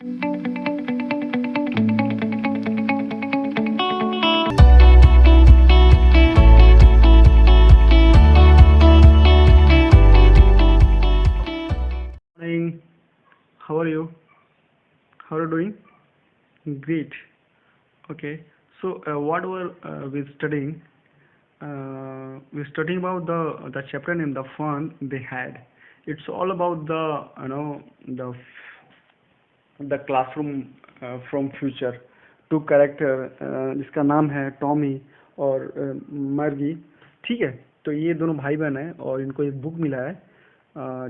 Morning. How are you? How are you doing? Great. Okay. So, what were we studying? We're studying about the chapter name, the fun they had. It's all about the classroom from future. Two character जिसका नाम है Tommy और मर्गी. ठीक है. तो ये दोनों भाई बहन हैं और इनको एक बुक मिला है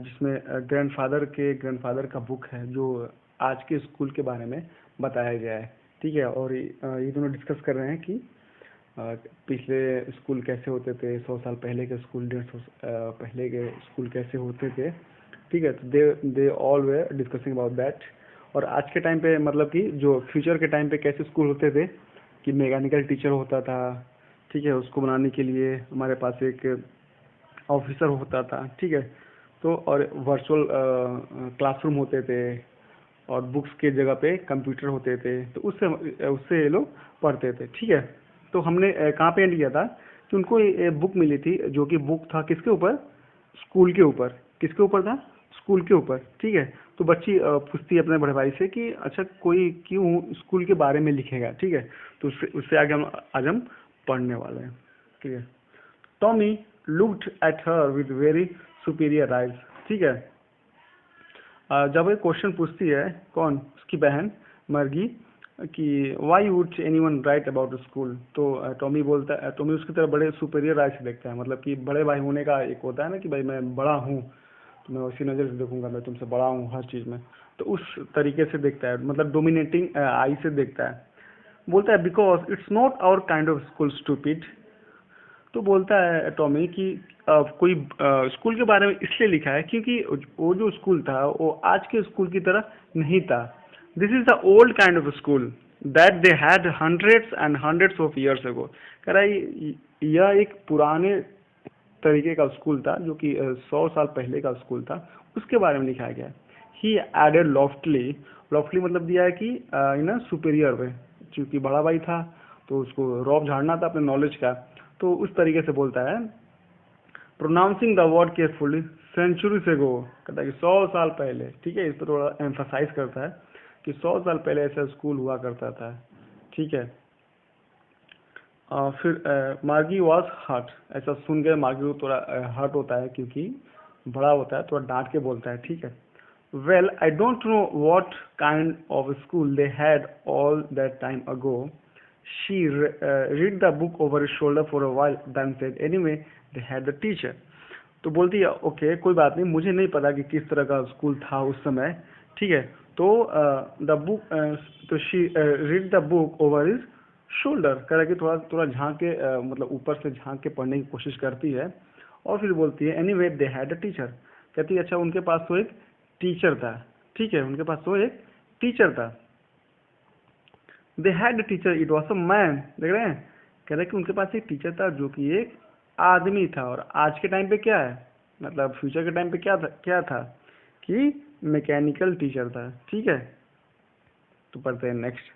जिसमें ग्रैंडफादर का बुक है जो आज के स्कूल के बारे में बताया गया है. ठीक है. और ये दोनों डिस्कस कर रहे हैं कि पिछले स्कूल कैसे होते थे, 100 साल पहले के स्कूल, 150 पहले के स्कूल कैसे होते थे. ठीक है. तो they all were discussing about that. और आज के टाइम पे मतलब कि जो फ्यूचर के टाइम पे कैसे स्कूल होते थे कि मैकेनिकल टीचर होता था. ठीक है. उसको बनाने के लिए हमारे पास एक ऑफिसर होता था. ठीक है. तो और वर्चुअल क्लासरूम होते थे और बुक्स के जगह पे कंप्यूटर होते थे. तो उससे उससे ये लोग पढ़ते थे. ठीक है. तो हमने कहाँ पे एंड किया था कि उनको ये बुक मिली थी जो कि बुक था किसके ऊपर, स्कूल के ऊपर. किसके ऊपर था, स्कूल के ऊपर. ठीक है. तो बच्ची पूछती है अपने बड़े भाई से कि अच्छा कोई क्यों स्कूल के बारे में लिखेगा. ठीक है. तो उससे उससे आगे हम आज हम पढ़ने वाले हैं. ठीक है. Tommy looked at her with very superior eyes. ठीक है. जब ये क्वेश्चन पूछती है कौन, उसकी बहन मर्गी, कि why would any one right about school. तो टॉमी उसकी तरफ बड़े सुपीरियर आइज से देखता है. मतलब कि बड़े भाई होने का एक होता है ना कि भाई मैं बड़ा हूँ तो मैं उसी नज़र से देखूंगा, मैं तुमसे बड़ा हूँ हर चीज़ में. तो उस तरीके से देखता है, मतलब डोमिनेटिंग आई से देखता है. बोलता है because it's not our kind of school stupid. तो बोलता है टॉमी कि कोई स्कूल के बारे में इसलिए लिखा है क्योंकि वो जो स्कूल था वो आज के स्कूल की तरह नहीं था. This is the old kind of school that they had hundreds and hundreds of years ago. कह रहा है यह एक पुराने तरीके का स्कूल था जो कि 100 साल पहले का स्कूल था, उसके बारे में लिखा गया है. ही एडेड लॉफ्टली. लॉफ्टली मतलब दिया है कि इन सुपीरियर वे, क्योंकि बड़ा भाई था तो उसको रौब झाड़ना था अपने नॉलेज का. तो उस तरीके से बोलता है pronouncing the word carefully centuries ago. कहता है कि 100 साल पहले. ठीक है. इस पर थोड़ा एम्फसाइज करता है कि 100 साल पहले ऐसा स्कूल हुआ करता था. ठीक है. फिर मार्गी वॉज हर्ट. ऐसा सुन के मार्गी को थोड़ा हर्ट होता है क्योंकि बड़ा होता है, थोड़ा डांट के बोलता है. ठीक है. Well I don't know what kind of school they had all that time ago. She read the book over his shoulder for a while then said anyway they had the teacher. तो बोलती है okay कोई बात नहीं, मुझे नहीं पता कि किस तरह का स्कूल था उस समय. ठीक है. तो द बुक तो she read the book over his shoulder. कह रहा है कि थोड़ा थोड़ा झांक के मतलब ऊपर से झांक के पढ़ने की कोशिश करती है. और फिर बोलती है anyway they had a teacher. कहती है अच्छा उनके पास तो एक टीचर था. ठीक है. उनके पास तो एक टीचर था. They had teacher it was a man. देख रहे हैं. कह रहे कि उनके पास एक टीचर था जो कि एक आदमी था. और आज के टाइम पे क्या है, मतलब फ्यूचर के टाइम पे क्या था कि मैकेनिकल टीचर था. ठीक है. तो पढ़ते हैं next.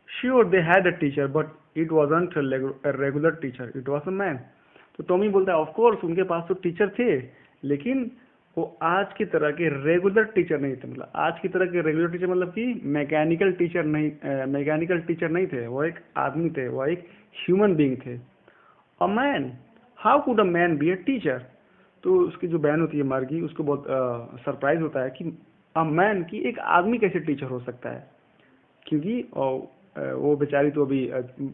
Sure they had a teacher but it wasn't regular teacher, it was a man. तो टॉमी बोलता है ऑफ कोर्स उनके पास तो टीचर थे लेकिन वो आज की तरह के रेगुलर टीचर नहीं थे. मतलब आज की तरह के रेगुलर टीचर मतलब कि मैकेनिकल टीचर नहीं थे. वो एक आदमी थे, वो एक ह्यूमन बीइंग थे. A man, how could a man be a teacher. तो उसकी जो बहन होती है मार्गी, उसको बहुत सरप्राइज होता है कि अ मैन की एक आदमी कैसे टीचर हो सकता है. क्योंकि वो बेचारी तो अभी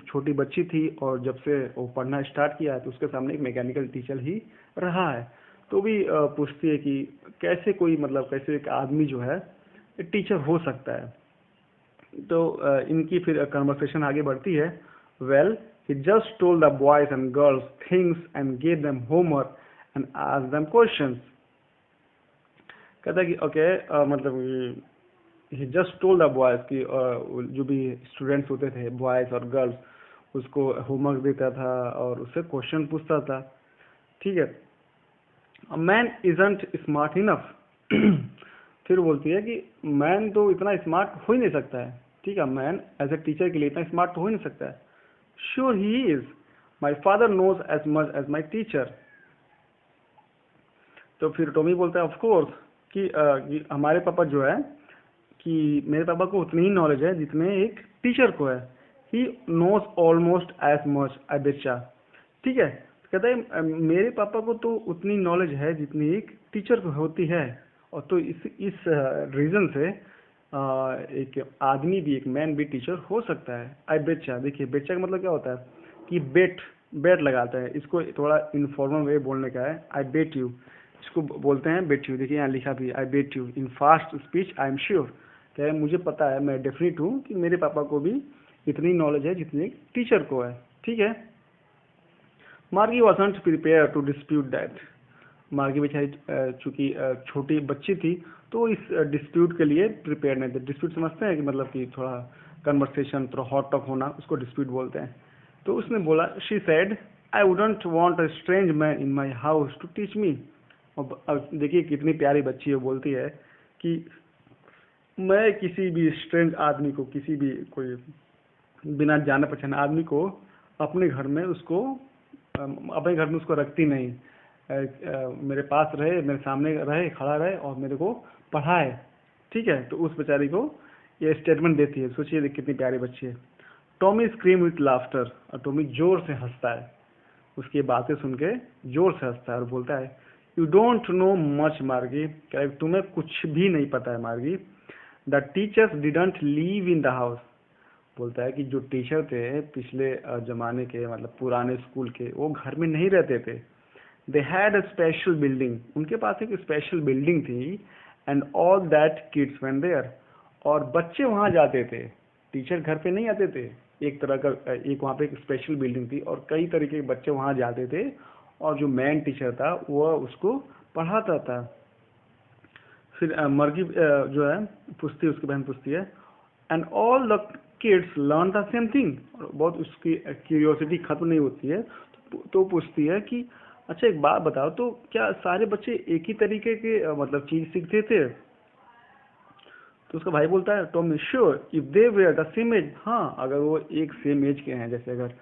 छोटी बच्ची थी और जब से वो पढ़ना स्टार्ट किया है तो उसके सामने एक मैकेनिकल टीचर ही रहा है. तो भी पूछती है कि कैसे कोई मतलब कैसे एक आदमी जो है टीचर हो सकता है. तो इनकी फिर कन्वर्सेशन आगे बढ़ती है. Well he just told the boys and girls things and gave them homework and asked them questions. कहता है कि ओके मतलब ही जस्ट टोल्ड द बॉयज कि जो भी स्टूडेंट्स होते थे बॉयज और गर्ल्स उसको होमवर्क देता था और उससे क्वेश्चन पूछता था. ठीक है. A man isn't smart enough. फिर बोलती है कि मैन तो इतना स्मार्ट हो ही नहीं सकता है, ठीक है, मैन एज ए टीचर के लिए इतना स्मार्ट तो हो ही नहीं सकता है। Sure he is, my father knows as much as my teacher. तो फिर टॉमी बोलता है ऑफ कोर्स कि हमारे पापा जो है, कि मेरे पापा को उतनी ही नॉलेज है जितने एक टीचर को है। He knows almost as much I betcha, ठीक है। कहता है मेरे पापा को तो उतनी नॉलेज है जितनी एक टीचर को होती है। और तो इस रीजन से एक आदमी भी, एक मैन भी टीचर हो सकता है। आई बेचा, देखिए बेचा का मतलब क्या होता है कि बेट बेट लगाता है। इसको थोड़ा इनफॉर्मल वे बोलने का है, आई बेट यू, इसको बोलते हैं बेट यू। देखिए यहाँ लिखा भी, I bet you in fast speech I am sure. क्या है, मुझे पता है, मैं डेफिनेट हूँ कि मेरे पापा को भी इतनी नॉलेज है जितनी एक टीचर को है, ठीक है। Margie wasn't prepared to dispute that. Margie बेचारी चूंकि छोटी बच्ची थी तो इस डिस्प्यूट के लिए प्रिपेयर नहीं थे। डिस्प्यूट समझते हैं कि मतलब कि थोड़ा कन्वर्सेशन, थोड़ा हॉट टॉक होना, उसको डिस्प्यूट बोलते हैं। तो उसने बोला, she said I wouldn't want a strange man in my house to teach me. और देखिए कितनी प्यारी बच्ची है, बोलती है कि मैं किसी भी स्ट्रेंज आदमी को, किसी भी कोई बिना जाने पहचाने आदमी को अपने घर में उसको रखती नहीं। मेरे पास रहे, मेरे सामने रहे, खड़ा रहे और मेरे को पढ़ाए, ठीक है। तो उस बेचारी को ये स्टेटमेंट देती है। सोचिए कितनी प्यारी बच्ची है। टॉमी स्क्रीम विथ लाफ्टर, और टॉमी जोर से हंसता है, उसकी बातें सुन के जोर से हंसता है और बोलता है यू डोंट नो मच मार्गी, तुम्हें कुछ भी नहीं पता है मार्गी। The teachers didn't leave in the house. बोलता है कि जो टीचर थे पिछले जमाने के, मतलब पुराने स्कूल के, वो घर में नहीं रहते थे। They had a special building, उनके पास एक स्पेशल बिल्डिंग थी। And all that kids went there, और बच्चे वहां जाते थे, टीचर घर पे नहीं आते थे। एक तरह का एक वहां पे एक स्पेशल बिल्डिंग थी और कई तरीके के बच्चे वहां जाते थे, और जो मेन टीचर था वह उसको पढ़ाता था। फिर मर्गी जो है पूछती है, उसकी बहन पूछती है and all the kids learn the same thing. बहुत उसकी क्यूरियोसिटी खत्म नहीं होती है। तो पूछती है कि अच्छा एक बात बताओ, तो क्या सारे बच्चे एक ही तरीके के मतलब चीज सीखते थे? तो उसका भाई बोलता है Tommy sure if they were the same age, हाँ अगर वो एक सेम एज के हैं, जैसे अगर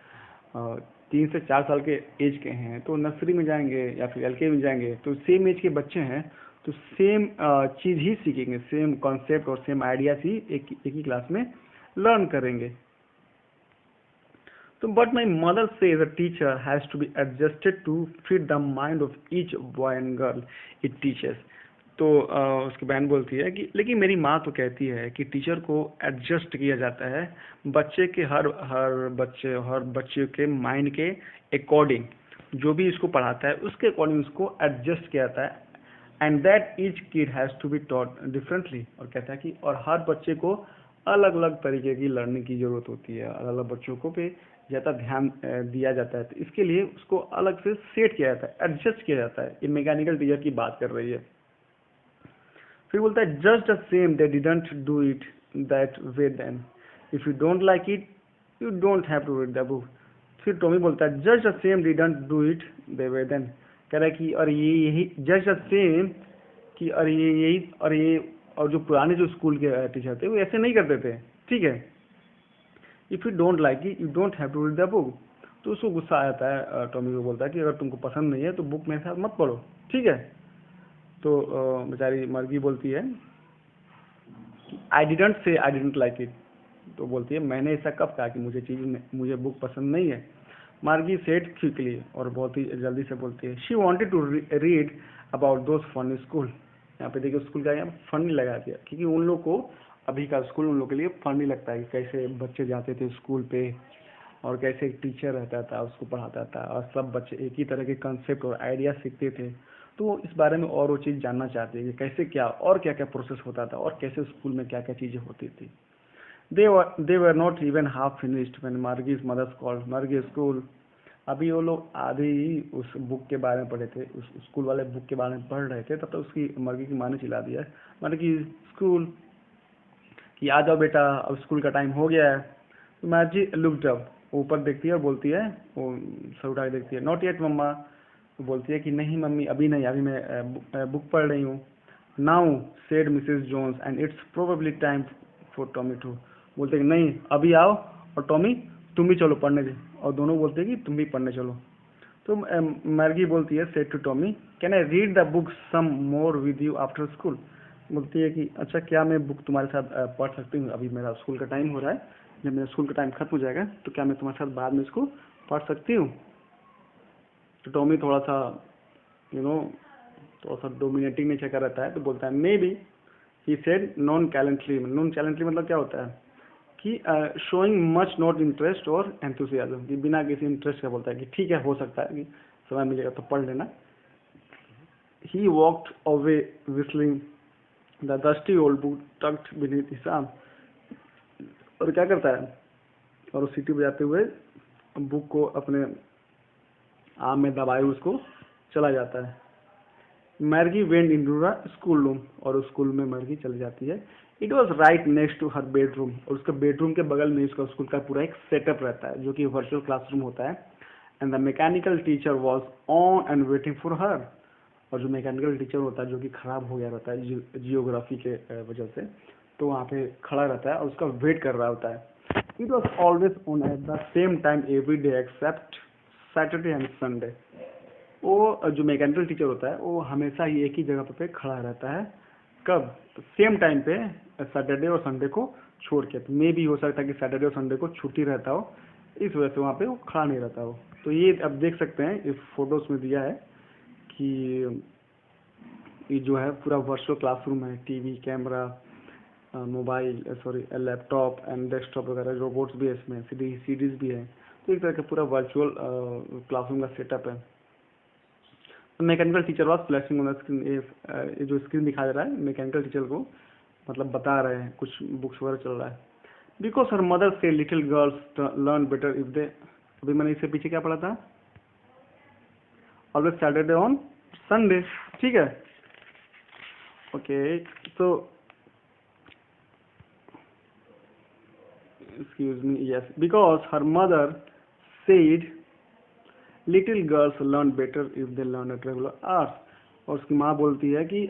3 से 4 साल के एज के हैं तो नर्सरी में जाएंगे या फिर एलके में जाएंगे, तो सेम एज के बच्चे हैं तो सेम चीज ही सीखेंगे, सेम कॉन्सेप्ट और सेम आइडियाज ही एक ही क्लास में लर्न करेंगे। तो but my mother says a teacher has to be adjusted to fit the mind of each boy and girl it teaches. तो उसकी बहन बोलती है कि लेकिन मेरी माँ तो कहती है कि टीचर को एडजस्ट किया जाता है बच्चे के हर बच्चे के माइंड के अकॉर्डिंग, जो भी इसको पढ़ाता है उसके अकॉर्डिंग उसको एडजस्ट किया जाता है। And that each kid has to be taught differently, और कहता है कि और हर बच्चे को अलग अलग तरीके की लर्निंग की जरूरत होती है, अलग अलग बच्चों को पे ज़्यादा ध्यान दिया जाता है, तो इसके लिए उसको अलग से सेट किया जाता है, एडजस्ट किया जाता है। ये मैकेनिकल टीचर की बात कर रही है। फिर बोलता है just the same they didn't do it that way then, if you don't like it you don't have to read the book. फिर टॉमी बोलता है just the same didn't do it they way then, कह रहा है कि और ये यही जस्ट द सेम कि और ये यही और जो पुराने जो स्कूल के टीचर थे वो ऐसे नहीं करते थे, ठीक है। If you don't like it you don't have to read the book. तो उसको गुस्सा आ जाता है, टॉमी को बोलता है कि अगर तुमको पसंद नहीं है तो बुक मेरे साथ मत पढ़ो, ठीक है। तो बेचारी मर्गी बोलती है I didn't say I didn't like it. तो बोलती है मैंने ऐसा कब कहा कि मुझे बुक पसंद नहीं है। मार्गी सेड क्विकली, और बहुत ही जल्दी से बोलती है she wanted to read about those funny school. यहाँ पे देखिए स्कूल का यहाँ फनी लगा दिया, क्योंकि उन लोग को अभी का स्कूल उन लोग के लिए फनी लगता है कि कैसे बच्चे जाते थे स्कूल पे और कैसे एक टीचर रहता था उसको पढ़ाता था और सब बच्चे एक ही तरह के कंसेप्ट और आइडिया सीखते थे। तो वो इस बारे में और वो चीज़ जानना चाहते हैं कि कैसे क्या और क्या क्या प्रोसेस होता था और कैसे स्कूल में क्या क्या चीज़ें होती थी। they were not even half finished when Margie's mother called Margie school। अभी वो लोग आधे ही उस बुक के बारे में पढ़े थे, उस स्कूल वाले बुक के बारे में पढ़ रहे थे, तब तक उसकी मर्गी की माँ ने चिल्ला दिया मार्गी स्कूल कि आ जाओ बेटा अब स्कूल का टाइम हो गया है। तो मार्जी लुक्ड अप, ऊपर देखती है और बोलती है, वो सर उठा के देखती है नॉट येट मम्मा। तो बोलती है कि नहीं मम्मी अभी नहीं, अभी मैं बुक पढ़ रही हूँ। Now said Mrs Jones and it's probably time for Tommy too. बोलते हैं कि नहीं अभी आओ और टॉमी तुम भी चलो पढ़ने दे, और दोनों बोलते हैं कि तुम भी पढ़ने चलो। तो मैर्गी बोलती है said to Tommy can I read the book some more with you after school. बोलती है कि अच्छा क्या मैं बुक तुम्हारे साथ पढ़ सकती हूँ, अभी मेरा स्कूल का टाइम हो रहा है, जब मेरा स्कूल का टाइम खत्म हो जाएगा तो क्या मैं तुम्हारे साथ बाद में इसको पढ़ सकती हूँ। तो टॉमी थोड़ा सा यू नो थोड़ा सा डोमिनेटिंग नेचर का रहता है, तो बोलता है maybe. He said nonchalantly. Nonchalantly मतलब क्या होता है कि शोइंग मच नॉट इंटरेस्ट और एंथुसियाज्म, कि बिना किसी इंटरेस्ट का बोलता है कि ठीक है हो सकता है कि समय मिलेगा तो पढ़ लेना। He walked away whistling the dusty old book tucked beneath his arm। और क्या करता है, और वो सीटी बजाते हुए बुक को अपने आम में दबाए उसको चला जाता है। Margie went into the school room, और स्कूल में मैर्गी चली जाती है। It was right next to her bedroom, और उसके बेडरूम के बगल में उसका स्कूल का पूरा एक सेटअप रहता है जो कि वर्चुअल क्लासरूम होता है। And the mechanical teacher was on and waiting for her. और जो मैकेनिकल टीचर होता है जो कि खराब हो गया रहता है जियोग्राफी के वजह से, तो वहाँ पे खड़ा रहता है और उसका वेट कर रहा होता है। It was always on at the same time every day except Saturday and Sunday. वो जो मैकेनिकल टीचर होता है वो हमेशा ही एक ही जगह पे खड़ा रहता है। कब? सेम टाइम पे, सैटरडे और संडे को छोड़ के। तो मे भी हो सकता है कि सैटरडे और संडे को छुट्टी रहता हो, इस वजह से वहाँ पे वो खड़ा नहीं रहता हो। तो ये अब देख सकते हैं इस फोटोज में दिया है कि ये जो है पूरा वर्चुअल क्लासरूम है। TV, camera, mobile sorry laptop and desktop वगैरह, रोबोट्स भी है इसमें, सीडीज भी है। तो एक तरह का पूरा वर्चुअल क्लासरूम का सेटअप है। Mechanical teacher was flashing on the screen. ये जो स्क्रीन दिखा दे रहा है मैकेनिकल टीचर को मतलब बता रहे हैं, कुछ बुक्स वगैरह चल रहा है। बिकॉज हर मदर से little girls learn better if they. अभी मैंने इससे पीछे क्या पढ़ा था, ऑलवेज सैटरडे ऑन संडे, ठीक है। ओके तो excuse me, yes, because her mother said little girls learn better if they learn at regular hours. और उसकी माँ बोलती है कि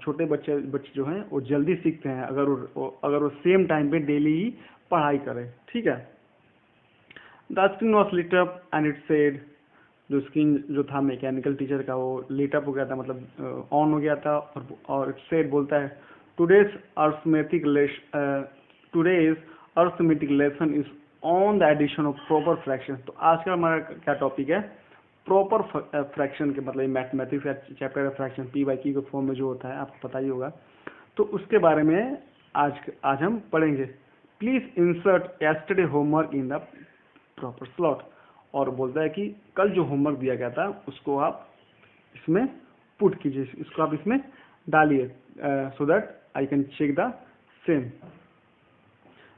छोटे बच्चे जो हैं वो जल्दी सीखते हैं अगर वो सेम टाइम पे डेली ही पढ़ाई करें, ठीक है। The screen was lit up and it said. जो स्क्रीन जो था मैकेनिकल टीचर का वो लिट अप हो गया था, मतलब ऑन हो गया था। और इट सेड बोलता है today's arithmetic lesson is on the addition of proper fraction. तो आज का हमारा क्या टॉपिक है, प्रॉपर फ्रैक्शन के, मतलब मैथमेटिक्स का चैप्टर है फ्रैक्शन, पी बाई क्यू के फॉर्म में जो होता है आपको पता ही होगा। तो उसके बारे में आज हम पढ़ेंगे। Please insert yesterday homework in the proper slot. और बोलता है कि कल जो होमवर्क दिया गया था उसको आप इसमें पुट कीजिए, इसको आप इसमें डालिए, so that I can check the same.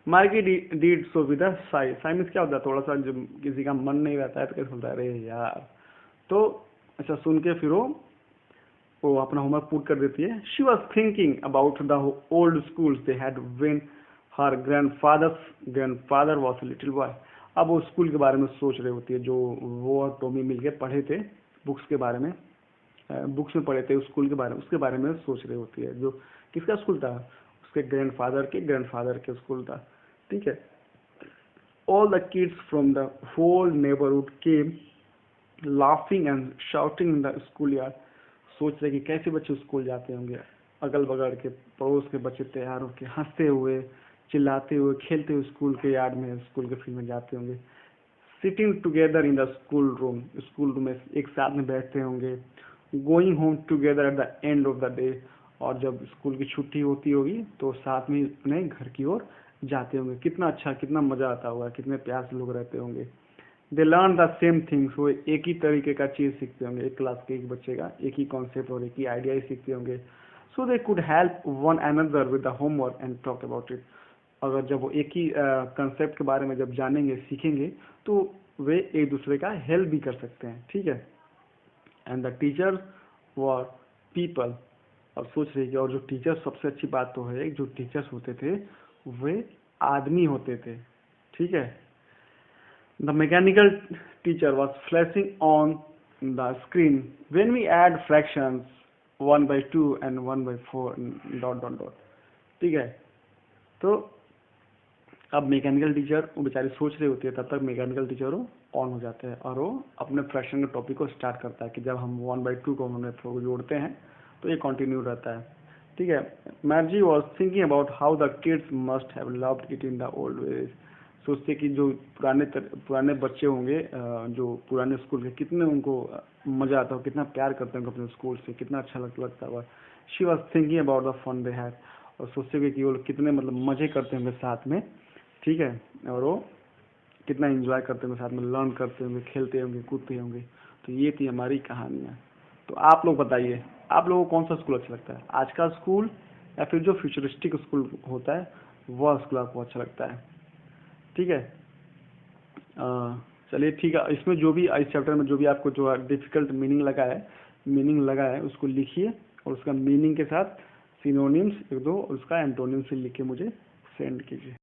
Margie did so with sigh. Sigh means क्या होता है, थोड़ा सा जब किसी का मन नहीं रहता है तो कैसे बोलता है अरे यार। तो अच्छा सुन के फिर वो अपना होमवर्क पूर्ण कर देती है। She was thinking about the old schools they had when her grandfather was a little boy. अब वो स्कूल के बारे में सोच रही होती है जो वो और टॉमी मिलके पढ़े थे, बुक्स के बारे में, बुक्स में पढ़े थे उस स्कूल के बारे में, उसके बारे में सोच रही होती है। जो किसका स्कूल था, उसके ग्रैंडफादर के स्कूल था, ठीक है। All the kids from the whole neighbourhood came laughing and shouting in the school yard. सोच रहे कि कैसे बच्चे स्कूल जाते होंगे, अगल बगल के पड़ोस के बच्चे तैयार होकर हंसते हुए, चिल्लाते हुए, खेलते हुए स्कूल के यार्ड में, स्कूल के फील्ड में जाते होंगे। Sitting together in the school room में एक साथ में बैठते होंगे। Going home together at the end of the day. और जब स्कूल की छुट्टी होती होगी तो साथ में अपने घर की ओर जाते होंगे। कितना अच्छा, कितना मजा आता होगा, कितने प्यार से लोग रहते होंगे। They learn the same things. वो एक ही तरीके का चीज सीखते होंगे, एक क्लास के एक बच्चे का एक ही कॉन्सेप्ट और एक ही आइडिया ही सीखते होंगे। So they could help one another with the homework and talk about it. अगर जब वो एक ही कंसेप्ट के बारे में जब जानेंगे, सीखेंगे, तो वे एक दूसरे का हेल्प भी कर सकते हैं, ठीक है। And the teachers were people. और सोच रही कि और जो टीचर्स, सबसे अच्छी बात तो है जो टीचर्स होते थे वे आदमी होते थे, ठीक है। The mechanical teacher was flashing on the screen. When we add fractions 1/2 and 1/4 dot dot dot. ठीक है, तो अब मैकेनिकल टीचर वो बेचारी सोच रही होती है, तब तक मैकेनिकल टीचर वो ऑन हो जाते हैं और वो अपने फ्रैक्शन के टॉपिक को स्टार्ट करता है कि जब हम 1/2 को हमने जोड़ते हैं तो ये कंटिन्यू रहता है। ठीक है, Margie was thinking about how the kids must have loved it in the old ways. सोचते कि जो पुराने बच्चे होंगे, जो पुराने स्कूल के, कितने उनको मजा आता हो, कितना प्यार करते हैं अपने स्कूल से, कितना अच्छा लगता हुआ। She was thinking about the fun they had, और सोचते हुए कि वो लोग कितने मतलब मजे करते होंगे साथ में। ठीक है, और वो कितना एंजॉय करते होंगे साथ में, लर्न करते होंगे, खेलते होंगे, कूदते होंगे। तो ये थी हमारी कहानियाँ। तो आप लोग बताइए, आप लोगों को कौन सा स्कूल अच्छा लगता है, आज का स्कूल या फिर जो फ्यूचरिस्टिक स्कूल होता है वह स्कूल आपको अच्छा लगता है। ठीक है, चलिए ठीक है, इसमें जो भी इस चैप्टर में जो भी आपको जो डिफिकल्ट मीनिंग लगा है उसको लिखिए, और उसका मीनिंग के साथ सिनोनिम्स एक दो और उसका एंटोनिम्स लिख के मुझे सेंड कीजिए।